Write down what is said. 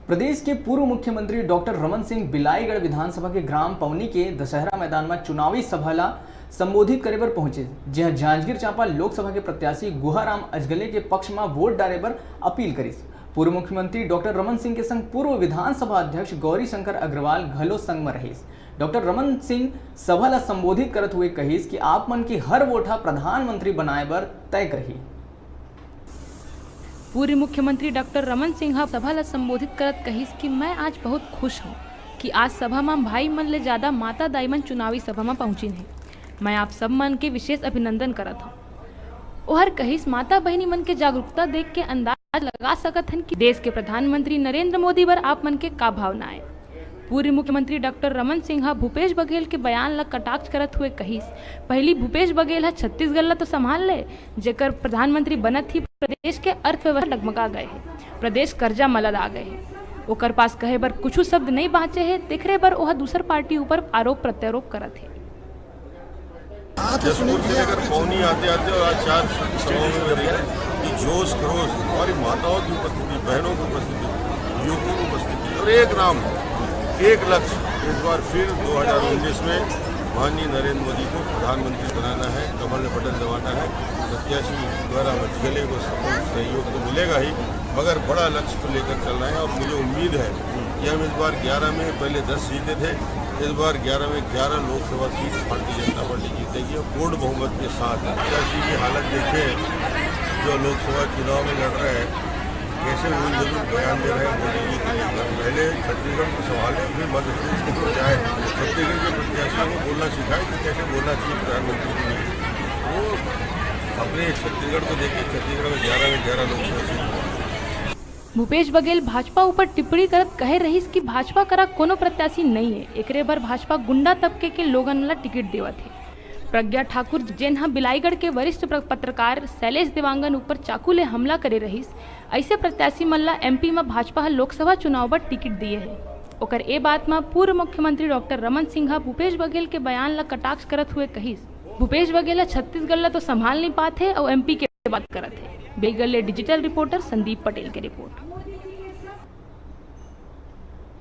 प्रदेश के पूर्व मुख्यमंत्री डॉक्टर रमन सिंह बिलाईगढ़ विधानसभा के ग्राम पवनी के दशहरा मैदान में चुनावी सभा ला संबोधित करे पर पहुंचे, जहां जांजगीर चांपा लोकसभा के प्रत्याशी गुहाराम अजगले के पक्ष में वोट डाले पर अपील करीस। पूर्व मुख्यमंत्री डॉक्टर रमन सिंह के संग पूर्व विधानसभा अध्यक्ष गौरी शंकर अग्रवाल घलो संग में रहीस। डॉक्टर रमन सिंह सभा ला संबोधित करत हुए कहीस कि आप मन की हर वोट प्रधानमंत्री बनाए बर तय करही। पूर्व मुख्यमंत्री डॉक्टर रमन सिंह सभा ला संबोधित करत कहिस कि मैं आज बहुत खुश हूँ कि आज सभा में भाई मन ले ज्यादा माता दाई मन चुनावी सभा में पहुंची है। मैं आप सब मन के विशेष अभिनंदन करत हूँ। ओहर कहिस माता बहनी मन के जागरूकता देख के अंदाज लगा सकत हन कि देश के प्रधानमंत्री नरेंद्र मोदी पर आप मन के का भावना है। पूर्व मुख्यमंत्री डॉक्टर रमन सिंह भूपेश बघेल के बयान ला कटाक्ष करत हुए कहिस, पहली भूपेश बघेल है छत्तीसगढ़ ला तो संभाल ले, जेकर प्रधानमंत्री बनत ही प्रदेश के अर्थव्यवस्था डगमगा गए है, प्रदेश कर्जा मलद आ गए है। ओकर पास कहे बर कुछ शब्द नहीं बाँचे है, देखरे बर वह दूसर पार्टी ऊपर आरोप प्रत्यारोप करत है। जसपुर से लेकर पौनी आते आते और आज 4 सभाओं में रही कि जोश खरोश हमारी माताओं की उपस्थिति, बहनों की उपस्थिति, युवकों की उपस्थिति और एक नाम, एक लक्ष्य, इस बार फिर 2019 में माननीय नरेंद्र मोदी को प्रधानमंत्री बनाना है, कमल ने बटन दबाना है। प्रत्याशी द्वारा अजगले को सपोर्ट सहयोग तो मिलेगा ही, मगर बड़ा लक्ष्य को लेकर चल रहे हैं और मुझे उम्मीद है कि हम इस बार 11 में, पहले 10 सीटें थे, इस बार 11 में 11 लोकसभा सीट भारतीय जनता पार्टी जीतेगी और पूर्ण बहुमत के साथ। प्रत्याशी की हालत देखें, जो लोकसभा चुनाव में लड़ रहे हैं, कैसे वो जरूर बयान दे रहे हैं मोदी जी के लिए। पहले छत्तीसगढ़ को संभाले, फिर मध्य प्रदेश को जाए, छत्तीसगढ़ के प्रत्याशियों को बोलना सिखाए कि कैसे बोलना चाहिए प्रधानमंत्री के लिए। वो अपने छत्तीसगढ़ को देखे, छत्तीसगढ़ में 11 में 11 लोकसभा सीट। भूपेश बघेल भाजपा ऊपर टिप्पणी करत कहे रहीस कि भाजपा करा कोनो प्रत्याशी नहीं है, एकरे बर भाजपा गुंडा तबके के लोगन ला टिकट देवत है। प्रज्ञा ठाकुर जेन बिलाईगढ़ के वरिष्ठ पत्रकार शैलेश देवांगन ऊपर चाकू ले हमला करे रहीस, ऐसे प्रत्याशी मन ला एमपी में भाजपा लोकसभा चुनाव पर टिकट दिए है। ओकर ए बात में पूर्व मुख्यमंत्री डॉक्टर रमन सिंह भूपेश बघेल के बयान ला कटाक्ष करत हुए कहिस, भूपेश बघेल छत्तीसगढ़ ला तो संभाल नहीं पाते और एमपी के बात करत है। बेगल डिजिटल रिपोर्टर संदीप पटेल के रिपोर्ट।